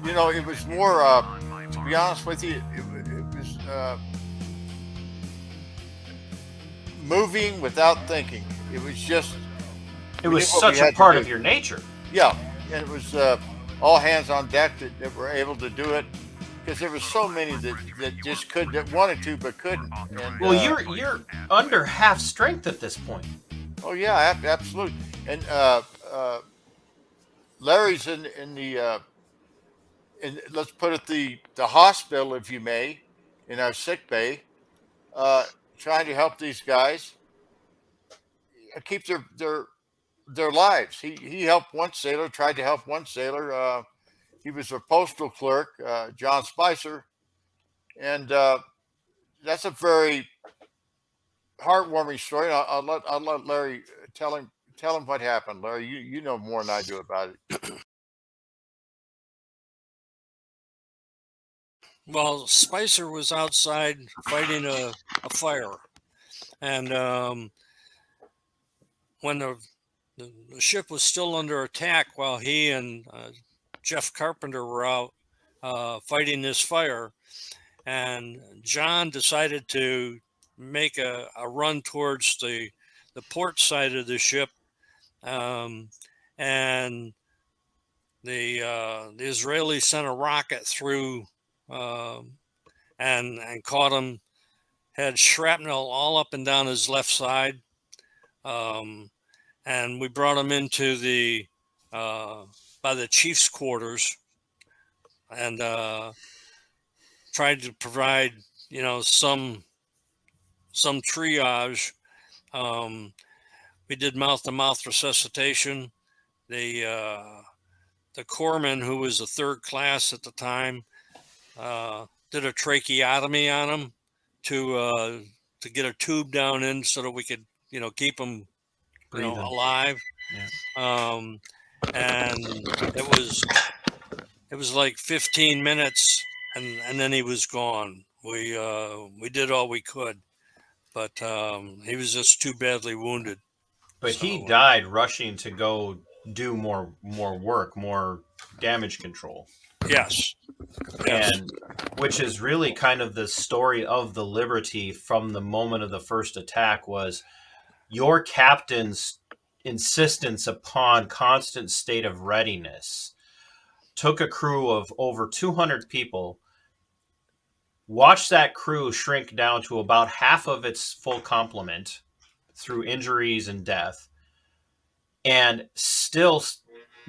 It was more. To be honest with you, it was moving without thinking. It was just It we knew was what we such a had to part do. of your nature. Yeah, and it was all hands on deck that were able to do it because there were so many that just could that wanted to but couldn't. And Well, you're under half strength at this point. oh yeah, absolutely. And Larry's in the let's put it the hospital, if you may, in our sick bay, uh, trying to help these guys keep their lives. He helped one sailor, tried to help one sailor. He was a postal clerk, John Spicer, and that's a very heartwarming story. And I'll let Larry tell him what happened. Larry, you know more than I do about it. Well, Spicer was outside fighting a fire, and when the ship was still under attack, while he and Jeff Carpenter were out fighting this fire, and John decided to make a run towards the port side of the ship, um, and the Israelis sent a rocket through and caught him. Had shrapnel all up and down his left side, um, and we brought him into the by the chief's quarters and tried to provide some triage. Um, we did mouth to mouth resuscitation. The the corpsman, who was a third class at the time, did a tracheotomy on him to get a tube down in so that we could keep him Breathing. alive. Yeah. And it was like 15 minutes, and then he was gone. We did all we could, but he was just too badly wounded. But he So died rushing to go do more work, more damage control. yes, And which is really kind of the story of the Liberty from the moment of the first attack was your captain's insistence upon constant state of readiness took a crew of over 200 people, watched that crew shrink down to about half of its full complement through injuries and death, and still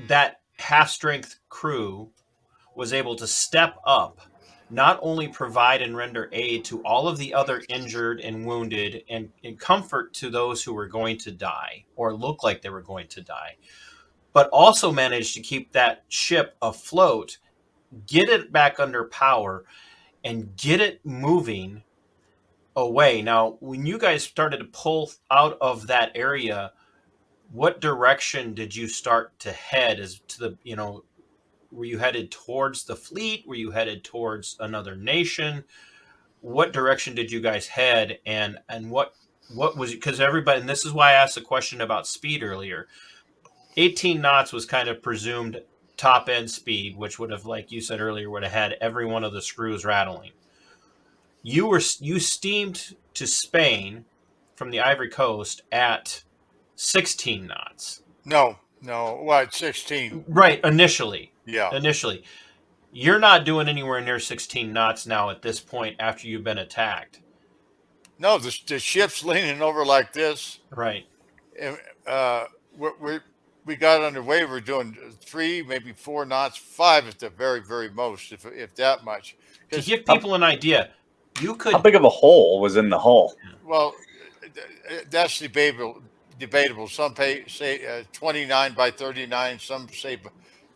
that half strength crew was able to step up, not only provide and render aid to all of the other injured and wounded and comfort to those who were going to die or look like they were going to die, but also managed to keep that ship afloat, get it back under power, and get it moving away. Now, when you guys started to pull out of that area, what direction did you start to head? As to the, were you headed towards the fleet? Were you headed towards another nation? What direction did you guys head? And what was, because everybody, and this is why I asked the question about speed earlier. 18 knots was kind of presumed top end speed, which would have, like you said earlier, would have had every one of the screws rattling. You steamed to Spain from the Ivory Coast at 16 knots. No, what 16? Right, initially. Yeah. You're not doing anywhere near 16 knots now at this point after you've been attacked. No, the ship's leaning over like this. Right. And, we got underway. We're doing 3, maybe 4 knots, 5 at the very, very most, if that much. To give people an idea, you could. How big of a hole was in the hull? Well, that's debatable. Some say 29 by 39. Some say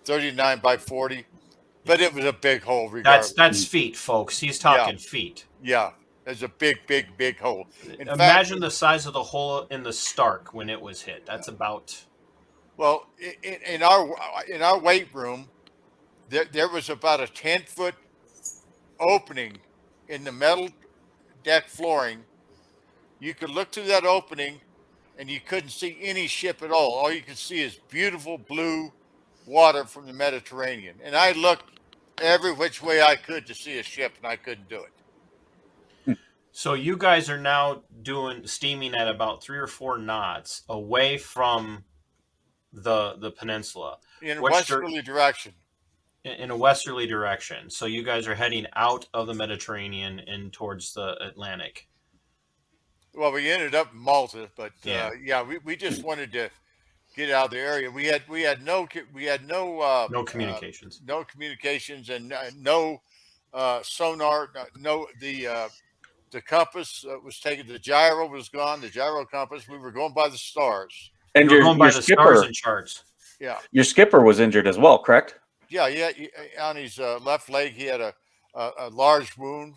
39 by 40. But it was a big hole, regardless. That's feet, folks. He's talking feet. Yeah, it's a big, big, big hole. Imagine the size of the hole in the Stark when it was hit. That's about. Well, in our weight room, there was about a 10-foot opening in the metal deck flooring. You could look through that opening, and you couldn't see any ship at all. All you could see is beautiful blue water from the Mediterranean. And I looked every which way I could to see a ship, and I couldn't do it. So you guys are now steaming at about 3 or 4 knots away from the peninsula. In a Which westerly direction. in a westerly direction. So you guys are heading out of the Mediterranean and towards the Atlantic. Well, we ended up in Malta, but Yeah. we just wanted to get out of the area. We had no No communications. no communications, and no sonar. No, the compass was taken. The gyro was gone. The gyro compass. We were going by the stars. And You're going by your the skipper, stars and charts. Yeah, your skipper was injured as well, correct? yeah. On his left leg, he had a large wound.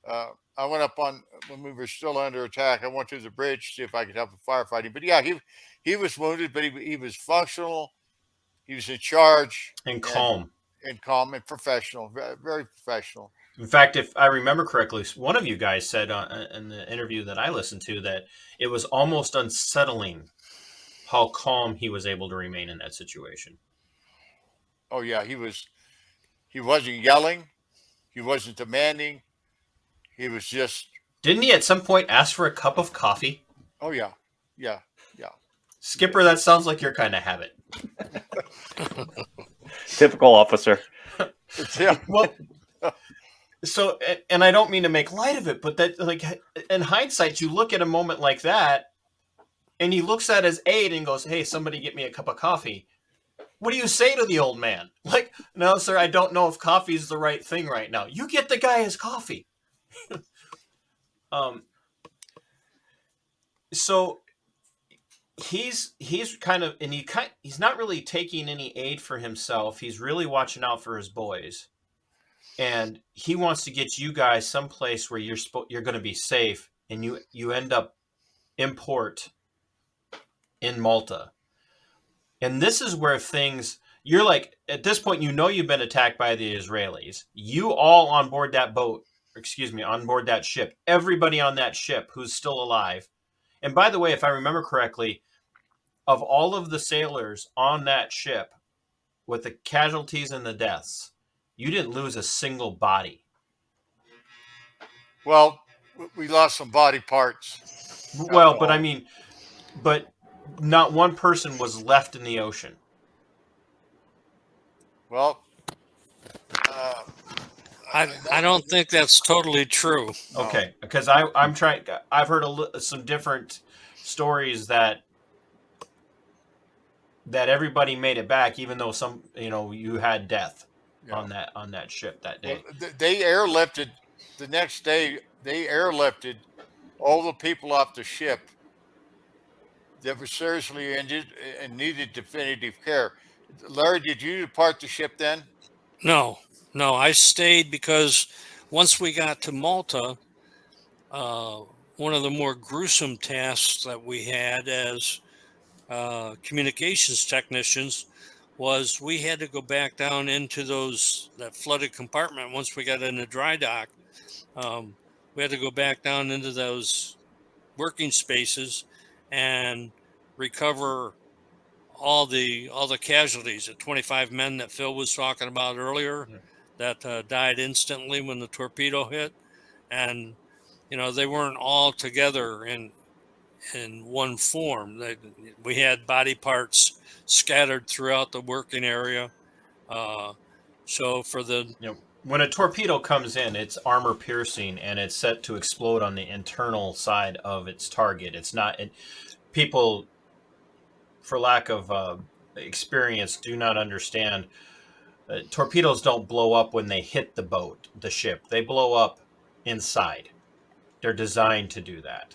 I went up on when we were still under attack. I went to the bridge to see if I could help with firefighting. But yeah, he was wounded, but he was functional. He was in charge And calm. and calm and professional, very, very professional. In fact, if I remember correctly, one of you guys said in the interview that I listened to that it was almost unsettling how calm he was able to remain in that situation. Oh yeah, he wasn't yelling, he wasn't demanding. He was just Didn't he at some point ask for a cup of coffee? oh yeah. Skipper, that sounds like your kind of habit. Typical officer. Yeah. Well, so, and I don't mean to make light of it, but that, like, in hindsight, you look at a moment like that, and he looks at his aide and goes, "Hey, somebody get me a cup of coffee." What do you say to the old man? Like, "No, sir, I don't know if coffee is the right thing right now." You get the guy his coffee. So he's kind of, and he's not really taking any aid for himself. He's really watching out for his boys, and he wants to get you guys someplace where you're going to be safe, and you end up in port in Malta. And this is where you're like, at this point, you've been attacked by the Israelis. You all on board that boat, on board that ship, everybody on that ship who's still alive. And by the way, if I remember correctly, of all of the sailors on that ship, with the casualties and the deaths, you didn't lose a single body. Well, we lost some body parts. Well, but not one person was left in the ocean. Well, I don't think that's totally true. Okay, because I'm trying. I've heard some different stories that everybody made it back, even though some you had death on that ship that day. Well, they airlifted the next day. They airlifted all the people off the ship that were seriously injured and needed definitive care. Larry, did you depart the ship then? No, I stayed because once we got to Malta, one of the more gruesome tasks that we had as communications technicians was we had to go back down into that flooded compartment. Once we got in the dry dock, we had to go back down into those working spaces and recover all the casualties. The 25 men that Phil was talking about earlier that died instantly when the torpedo hit, and they weren't all together in one form. We had body parts scattered throughout the working area. So for the when a torpedo comes in, it's armor piercing and it's set to explode on the internal side of its target. It's not people, for lack of experience, do not understand. Torpedoes don't blow up when they hit the ship. They blow up inside. They're designed to do that.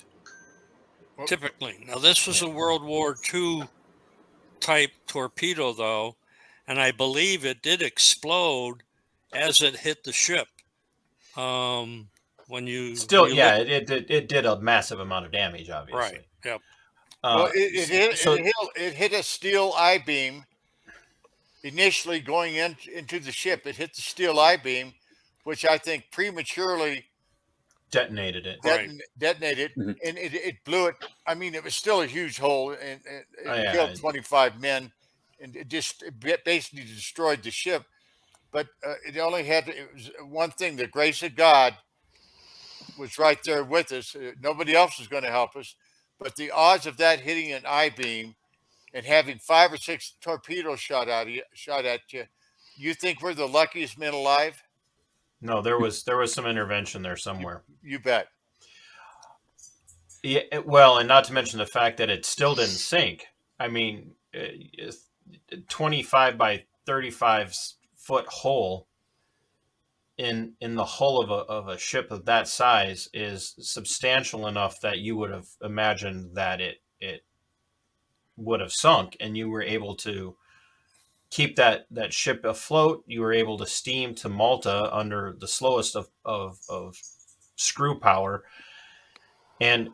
Typically. Now, this was a World War II type torpedo, though, and I believe it did explode as it hit the ship. It did a massive amount of damage, obviously. Right. Yep. Well, it hit a steel I-beam initially going into the ship. It hit the steel I-beam, which I think prematurely detonated it. Detonated, and it blew it. I mean, it was still a huge hole, and it killed 25 men, and it basically destroyed the ship. but it only had it was one thing. The grace of God was right there with us. Nobody else was going to help us, but the odds of that hitting an I beam and having 5 or 6 torpedoes shot at you, you think we're the luckiest men alive? No, there was some intervention there somewhere. You bet. Yeah, well, and not to mention the fact that it still didn't sink. I mean, 25 by 35 foot hole in the hull of a ship of that size is substantial enough that you would have imagined that it would have sunk, and you were able to keep that ship afloat. You were able to steam to Malta under the slowest of screw power. And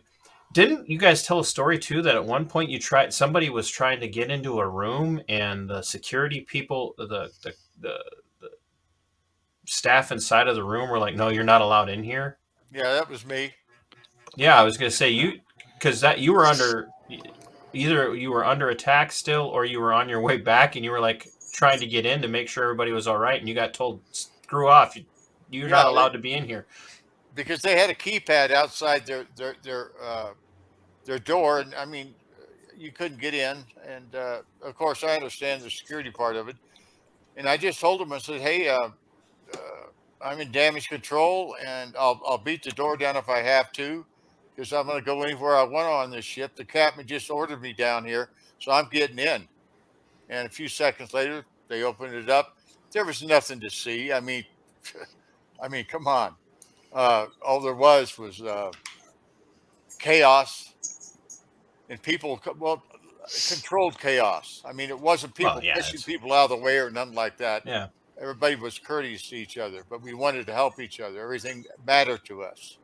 didn't you guys tell a story too that at one point somebody was trying to get into a room and the security people, the staff inside of the room were like, "No, you're not allowed in here." Yeah, that was me. Yeah, I was gonna say because you were either you were under attack still, or you were on your way back, and you were like trying to get in to make sure everybody was all right, and you got told, "Screw off, you're not allowed to be in here." Because they had a keypad outside their door, and I mean, you couldn't get in. And of course, I understand the security part of it. And I just told them, I said, "Hey, I'm in damage control, and I'll beat the door down if I have to, because I'm going to go anywhere I want on this ship. The captain just ordered me down here, so I'm getting in." And a few seconds later, they opened it up. There was nothing to see. I mean, come on. All there was chaos, and people, well, controlled chaos. I mean, it wasn't people pushing people out of the way or nothing like that. Yeah. Everybody was courteous to each other, but we wanted to help each other. Everything mattered to us.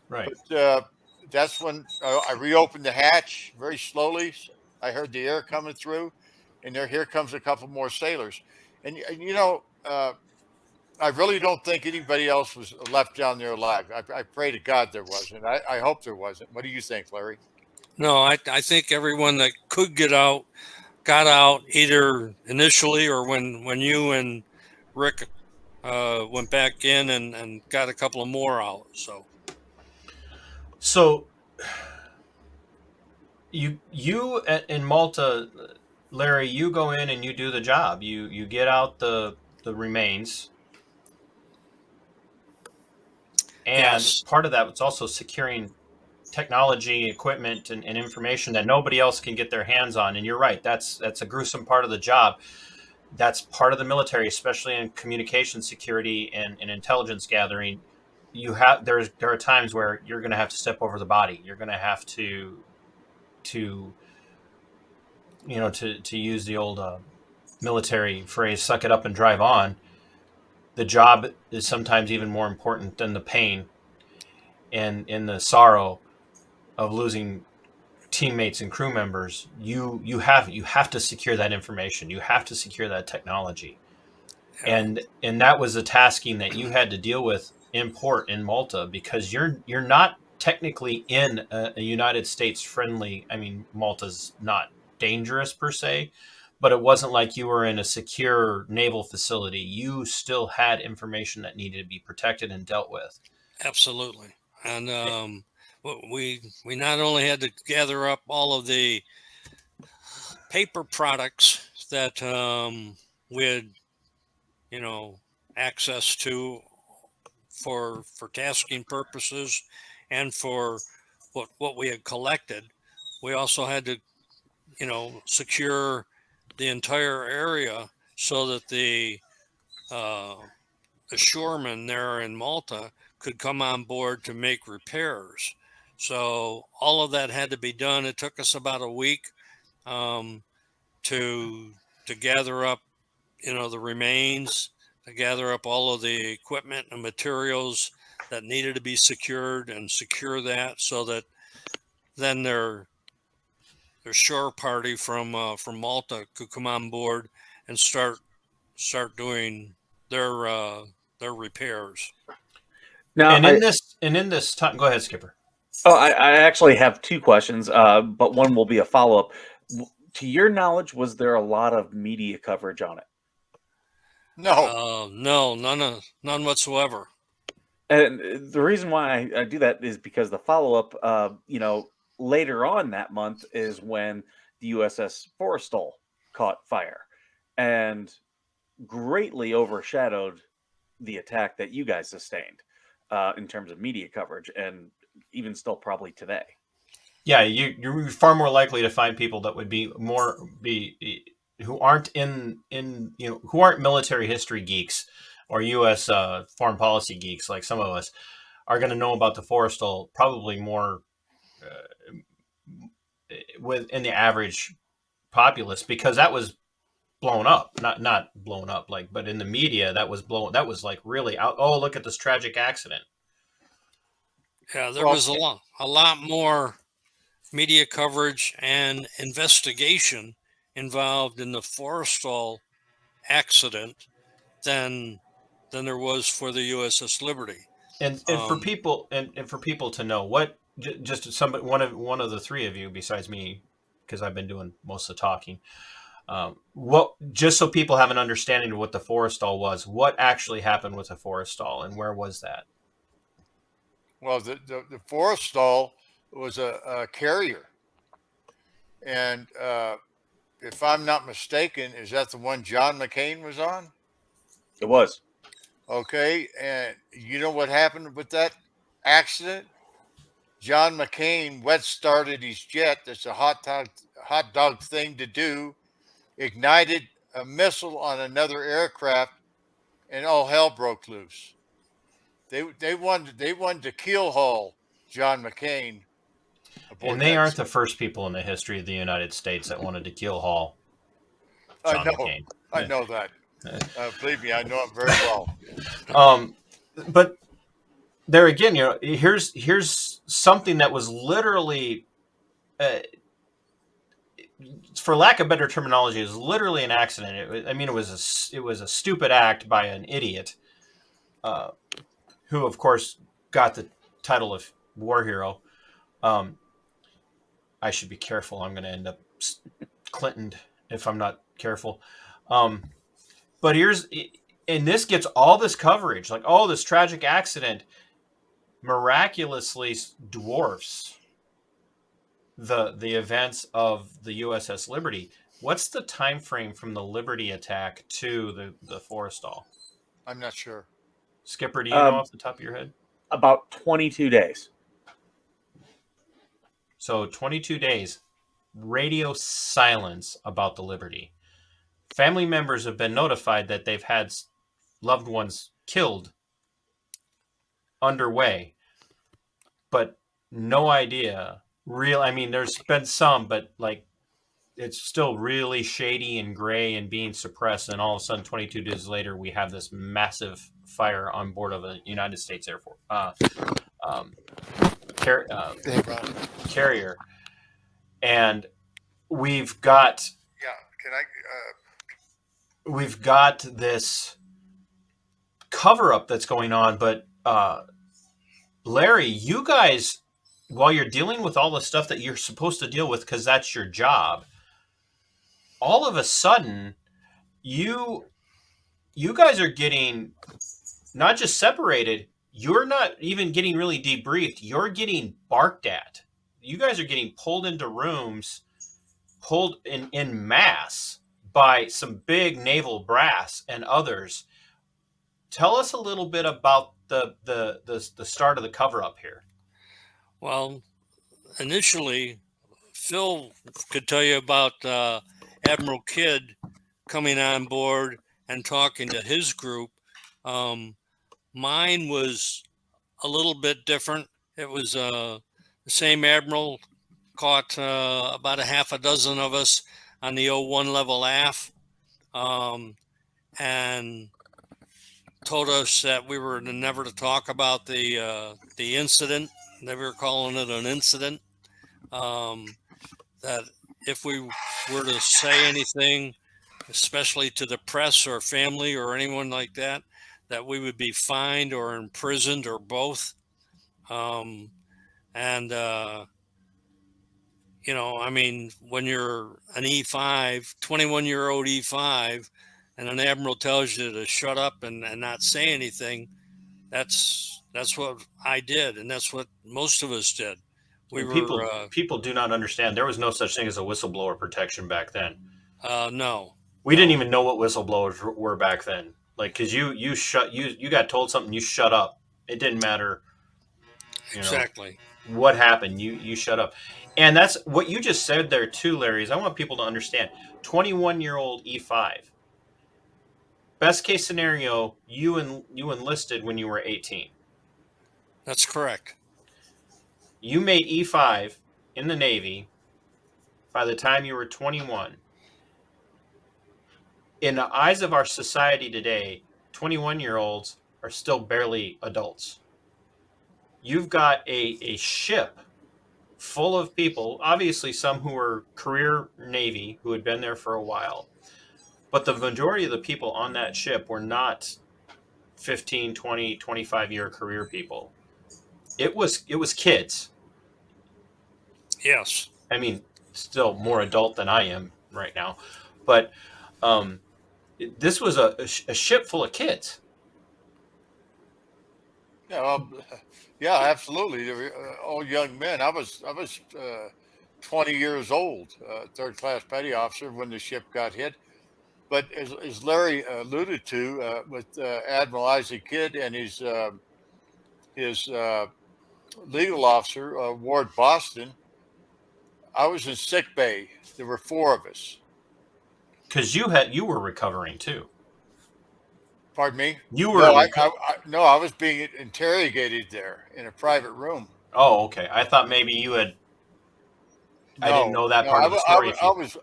Right. But that's when I reopened the hatch very slowly. I heard the air coming through, and here comes a couple more sailors. And you know, I really don't think anybody else was left down there alive. I pray to God there wasn't. I hope there wasn't. What do you think, Larry? No, I think everyone that could get out got out, either initially or when you and Rick went back in and got a couple of more out. So you in Malta, Larry, you go in and you do the job. You get out the remains. And Yes. part of that was also securing technology, equipment, and information that nobody else can get their hands on. And you're right, that's a gruesome part of the job. That's part of the military, especially in communication security and intelligence gathering. There are times where you're going to have to step over the body. You're going to have to use the old military phrase, "suck it up and drive on." The job is sometimes even more important than the pain and the sorrow of losing teammates and crew members. You have to secure that information. You have to secure that technology. And that was a tasking that you had to deal with in port in Malta, because you're not technically in a United States friendly. I mean, Malta's not dangerous per se, but it wasn't like you were in a secure naval facility. You still had information that needed to be protected and dealt with. Absolutely. And we not only had to gather up all of the paper products that we had, access to for tasking purposes and for what we had collected. We also had to, secure the entire area so that the shoremen there in Malta could come on board to make repairs. So all of that had to be done. It took us about a week to gather up, the remains, to gather up all of the equipment and materials that needed to be secured, and secure that so that then their shore party from Malta could come on board and start doing their repairs. Now, in this time, go ahead, Skipper. I actually have two questions, but one will be a follow-up. To your knowledge, was there a lot of media coverage on it? No. No, none whatsoever. And the reason why I do that is because the follow up, later on that month is when the USS Forrestal caught fire and greatly overshadowed the attack that you guys sustained in terms of media coverage, and even still probably today. Yeah, you're far more likely to find people that would be who aren't who aren't military history geeks or U.S. Foreign policy geeks like some of us are going to know about the Forrestal probably more within the average populace, because that was blown up, not blown up but in the media that was like really out. Oh, look at this tragic accident. Yeah, there Well, was a lot more media coverage and investigation involved in the Forrestal accident than there was for the USS Liberty. And for Um, people and for people to know what just somebody one of the three of you besides me, because I've been doing most of the talking, what just so people have an understanding of what the Forrestal was, what actually happened with the Forrestal and where was that? well, the Forrestal was a carrier, and if I'm not mistaken, is that the one John McCain was on? It was. Okay, and you know what happened with that accident? John McCain wet started his jet. That's a hot dog thing to do. Ignited a missile on another aircraft, and all hell broke loose. They wanted to kill haul John McCain And aboard they that. aren't the first people in the history of the United States that wanted to kill Hall I John know, McCain. I know that. Believe me, I know it very well. um, but there again, here's something that was literally, for lack of better terminology, it was literally an accident. It was a stupid act by an idiot, who of course got the title of war hero. Um, I should be careful. I'm going to end up Clinton if I'm not careful. Um, but and this gets all this coverage, like, oh, this tragic accident miraculously dwarfs the events of the USS Liberty. What's the time frame from the Liberty attack to the Forrestal? I'm not sure. Skipper, do you know Um, off the top of your head? about 22 days. So 22 days, radio silence about the Liberty. Family members have been notified that they've had loved ones killed underway, but no idea. There's been some, but like it's still really shady and gray and being suppressed. And all of a sudden, 22 days later, we have this massive fire on board of a United States Air Force um, carrier, and we've got Yeah, can I? this cover up that's going on. But Larry, you guys, while you're dealing with all the stuff that you're supposed to deal with because that's your job, all of a sudden you guys are getting not just separated, you're not even getting really debriefed, you're getting barked at. You guys are getting pulled into rooms, pulled in mass by some big naval brass and others. Tell us a little bit about the start of the cover up here. well, initially, Phil could tell you about Admiral Kidd coming on board and talking to his group. Mine was a little bit different. It was the same admiral caught about a half a dozen of us on the O1 level aft, and told us that we were never to talk about the incident. They were calling it an incident. That if we were to say anything, especially to the press or family or anyone like that, that we would be fined or imprisoned or both. And when you're an E5, 21-year-old E5, and an admiral tells you to shut up and not say anything, that's what I did, and that's what most of us did. We And were people do not understand. There was no such thing as a whistleblower protection back then. no. We didn't even know what whistleblowers were back then. Like, because you got told something, you shut up. It didn't matter. Exactly. What happened. You shut up. And that's what you just said there too, Larry, is I want people to understand. 21-year-old E5. Best case scenario, you enlisted when you were 18. That's correct. You made E5 in the Navy by the time you were 21. In the eyes of our society today, 21-year-olds are still barely adults. You've got a ship full of people, obviously some who were career Navy, who had been there for a while. But the majority of the people on that ship were not 15, 20, 25-year career people. It was kids. Yes. I mean, still more adult than I am right now. But this was a ship full of kids. Yeah, absolutely. They were all young men. I was 20 years old, third class petty officer when the ship got hit. But as Larry alluded to, with Admiral Isaac Kidd and his legal officer Ward Boston, I was in sick bay. There were four of us. Because you were recovering too. Pardon me? You were No, I was being interrogated there in a private room. Oh, okay. I thought maybe you had. No, I didn't know that part of the story.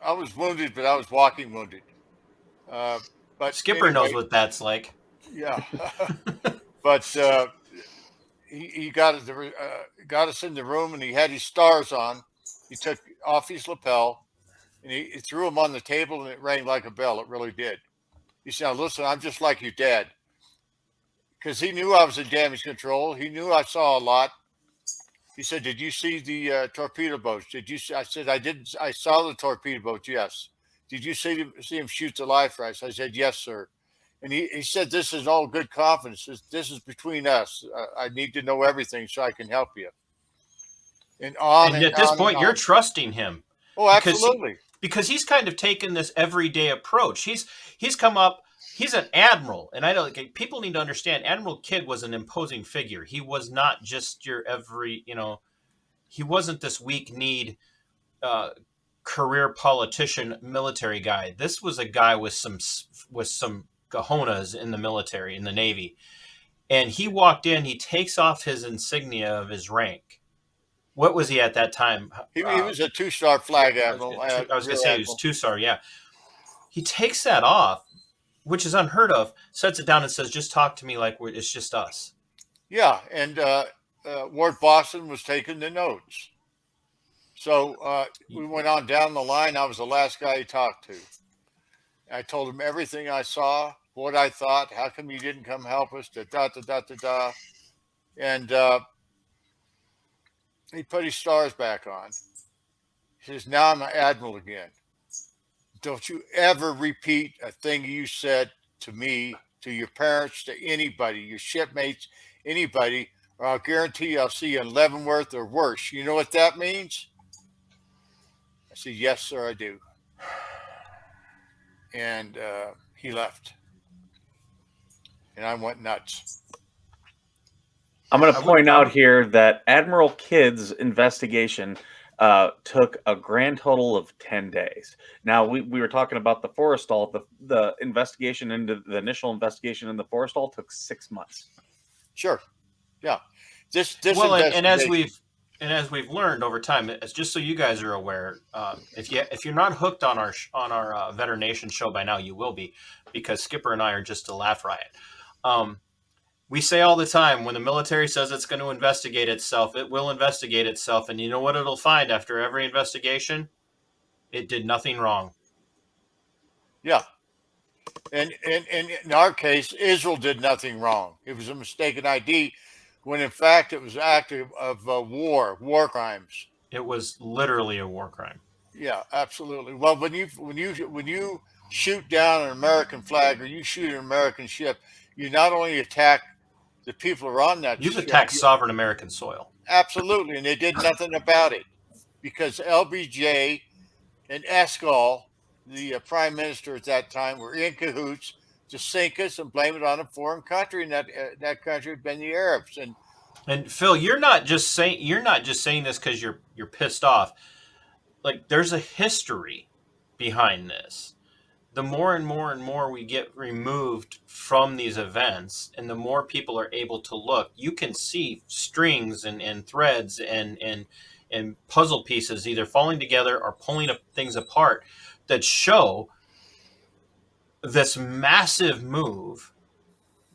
I was wounded, but I was walking wounded. But Skipper anyway, knows what that's like. Yeah, but he got us in the room, and he had his stars on. He took off his lapel, and he threw them on the table, and it rang like a bell. It really did. He said, "Listen, I'm just like your dad," because he knew I was in damage control. He knew I saw a lot. He said, "Did you see the torpedo boats? Did you?" I said, "I didn't. I saw the torpedo boats. Yes. Did you see him shoot the life rafts?" I said, "Yes, sir." And he said, "This is all good confidence. This is between us. I need to know everything so I can help you." And on And and at this on point, and you're on. trusting him. Oh, absolutely. Because he's kind of taken this everyday approach. He's come up. He's an admiral, and I know people need to understand. Admiral Kidd was an imposing figure. He was not just your he wasn't this weak-kneed career politician, military guy. This was a guy with some cojones in the military, in the Navy. And he walked in. He takes off his insignia of his rank. What was he at that time? He was a 2-star flag admiral. I was going to rear say he was admiral. 2-star, yeah. He takes that off, which is unheard of, sets it down and says, just talk to me like it's just us. Yeah, and Ward Boston was taking the notes. So we went on down the line. I was the last guy he talked to. I told him everything I saw, what I thought. How come you didn't come help us? Da da da da da da. And he put his stars back on. He says, "Now I'm an admiral again. Don't you ever repeat a thing you said to me, to your parents, to anybody, your shipmates, anybody, or I'll guarantee I'll see you in Leavenworth or worse." You know what that means? I said, "Yes, sir, I do." And he left. And I went nuts. I'm going to point out here that Admiral Kidd's investigation took a grand total of 10 days. Now, we were talking about the Forrestal. The investigation into the initial investigation in the Forrestal took 6 months. Sure. Yeah. This well, and as we've learned over time, it's just so you guys are aware, if you're not hooked on our Veteran Nation show by now, you will be, because Skipper and I are just a laugh riot. We say all the time, when the military says it's going to investigate itself, it will investigate itself. And you know what it'll find after every investigation? It did nothing wrong. Yeah. And in our case, Israel did nothing wrong. It was a mistaken ID when, in fact, it was an act of war crimes. It was literally a war crime. Yeah, absolutely. Well, when you shoot down an American flag or you shoot an American ship, you not only attack the people who are on that You've ship, attacked sovereign American soil. absolutely, and they did nothing about it because LBJ and Escol, the prime minister at that time, were in cahoots to sink us and blame it on a foreign country, and that country had been the Arabs. And Phil, you're not just saying this because you're pissed off. Like, there's a history behind this. The more and more and more we get removed from these events, and the more people are able to look, you can see strings and threads and puzzle pieces either falling together or pulling things apart that show this massive move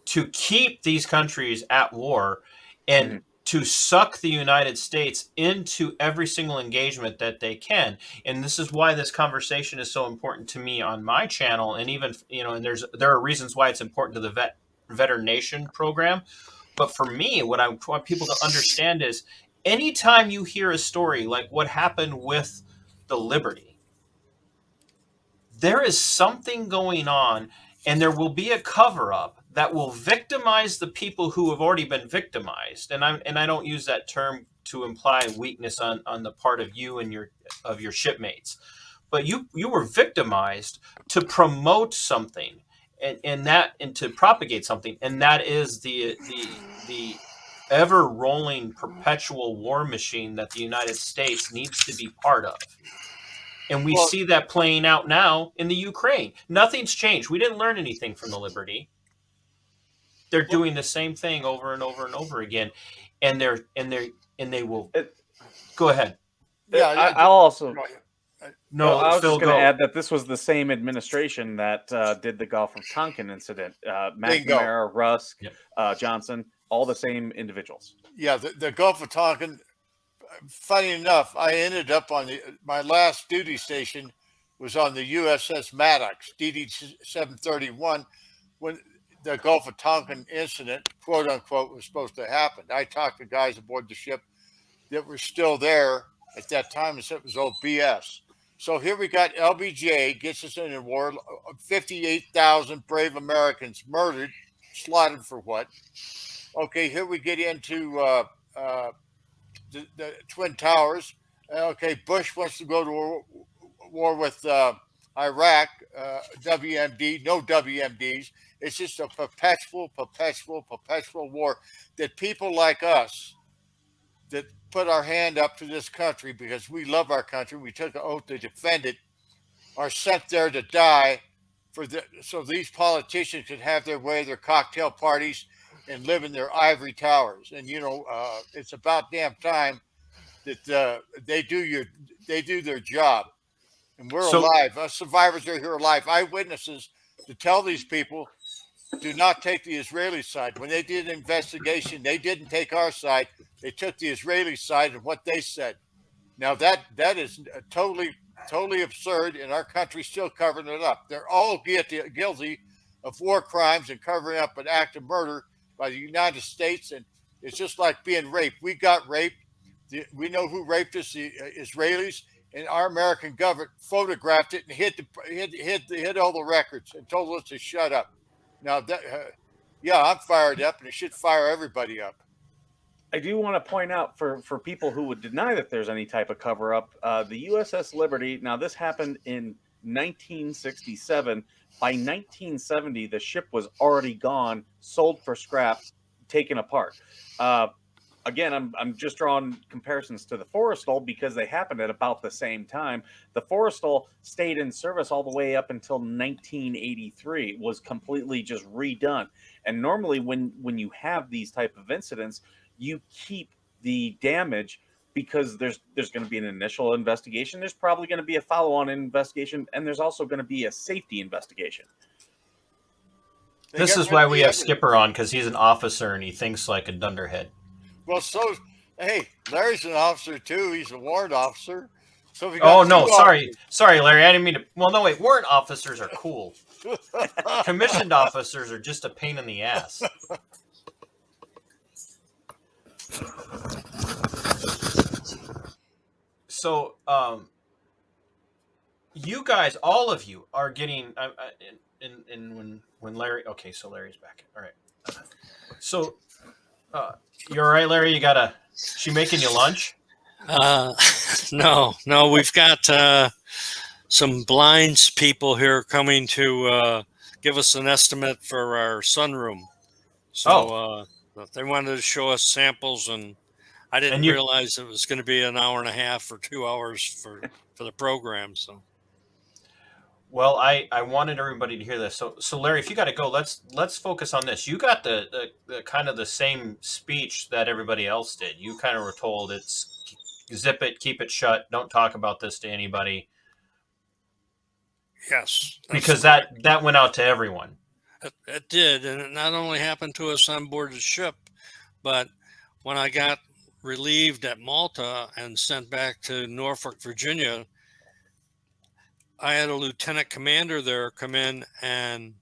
to keep these countries at war and to suck the United States into every single engagement that they can. And this is why this conversation is so important to me on my channel. And even, and there are reasons why it's important to the Veteran Nation program. But for me, what I want people to understand is anytime you hear a story like what happened with the Liberty, there is something going on, and there will be a cover-up that will victimize the people who have already been victimized. And I don't use that term to imply weakness on the part of you and your shipmates, but you were victimized to promote something and to propagate something, and that is the ever rolling perpetual war machine that the United States needs to be part of. And we see that playing out now in the Ukraine. Nothing's changed. We didn't learn anything from the Liberty. They're doing the same thing over and over and over again, and they will. Go ahead. Yeah, I'll also. No, I was just going to add that this was the same administration that did the Gulf of Tonkin incident. McNamara, Rusk, Johnson, all the same individuals. Yeah, the Gulf of Tonkin. Funny enough, I ended up on my last duty station was on the USS Maddox, DD 731, when the Gulf of Tonkin incident, quote unquote, was supposed to happen. I talked to guys aboard the ship that were still there at that time and said it was old BS. So here we got LBJ gets us in a war, 58,000 brave Americans murdered, slaughtered for what? Okay, here we get into the Twin Towers. Okay, Bush wants to go to war with Iraq, WMD, no WMDs. It's just a perpetual war that people like us that put our hand up to this country because we love our country, we took an oath to defend it, are sent there to die so these politicians could have their way, their cocktail parties, and live in their ivory towers. And it's about damn time that they do their job, and we're alive. Us survivors are here alive, eyewitnesses to tell these people, do not take the Israeli side. When they did an investigation, they didn't take our side. They took the Israeli side and what they said. Now that is totally absurd, and our country's still covering it up. They're all guilty of war crimes and covering up an act of murder by the United States. And it's just like being raped. We got raped. We know who raped us, the Israelis, and our American government photographed it and hid all the records and told us to shut up. Now, I'm fired up, and it should fire everybody up. I do want to point out for people who would deny that there's any type of cover-up, the USS Liberty, now this happened in 1967. By 1970, the ship was already gone, sold for scrap, taken apart. Again, I'm just drawing comparisons to the Forrestal because they happened at about the same time. The Forrestal stayed in service all the way up until 1983. It was completely just redone. And normally when you have these type of incidents, you keep the damage because there's going to be an initial investigation. There's probably going to be a follow-on investigation, and there's also going to be a safety investigation. This is why we have Skipper on, because he's an officer and he thinks like a dunderhead. Well, hey, Larry's an officer too. He's a warrant officer. So sorry, Larry. I didn't mean to. Well, no, wait. Warrant officers are cool. Commissioned officers are just a pain in the ass. So, you guys, all of you, are getting when Larry. Okay, so Larry's back. All right. So, you're all right, Larry. She making you lunch? No, we've got some blinds people here coming to give us an estimate for our sunroom. So they wanted to show us samples, and I didn't And you, realize it was going to be an hour and a half or 2 hours for the program. So well, I wanted everybody to hear this. So Larry, if you got to go, let's focus on this. You got the kind of the same speech that everybody else did. You kind of were told it's zip it, keep it shut, don't talk about this to anybody, yes, because correct. that went out to everyone. It did, and it not only happened to us on board the ship, but when I got relieved at Malta and sent back to Norfolk, Virginia, I had a lieutenant commander there come in and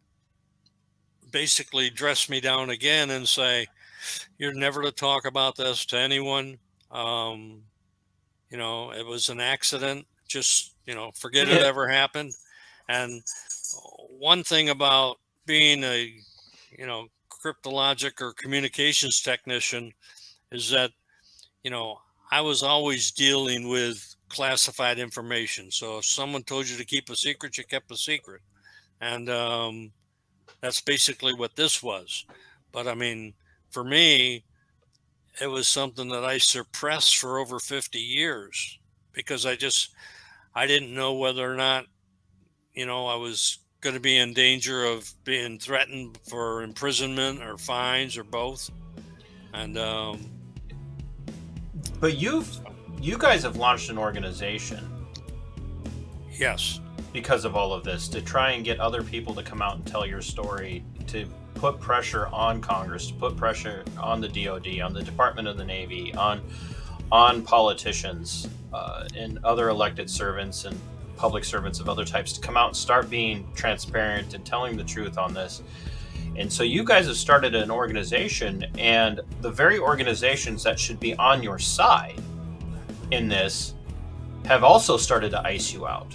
basically dress me down again and say, "You're never to talk about this to anyone. It was an accident. Just, forget it Yeah. ever happened." And one thing about being a, cryptologic or communications technician is that, I was always dealing with classified information. So if someone told you to keep a secret, you kept a secret. And that's basically what this was. But I mean, for me, it was something that I suppressed for over 50 years because I didn't know whether or not, I was going to be in danger of being threatened for imprisonment or fines or both. And But you guys have launched an organization yes, because of all of this, to try and get other people to come out and tell your story, to put pressure on Congress, to put pressure on the DoD, on the Department of the Navy, on politicians and other elected servants and public servants of other types to come out and start being transparent and telling the truth on this. And so you guys have started an organization, and the very organizations that should be on your side in this have also started to ice you out.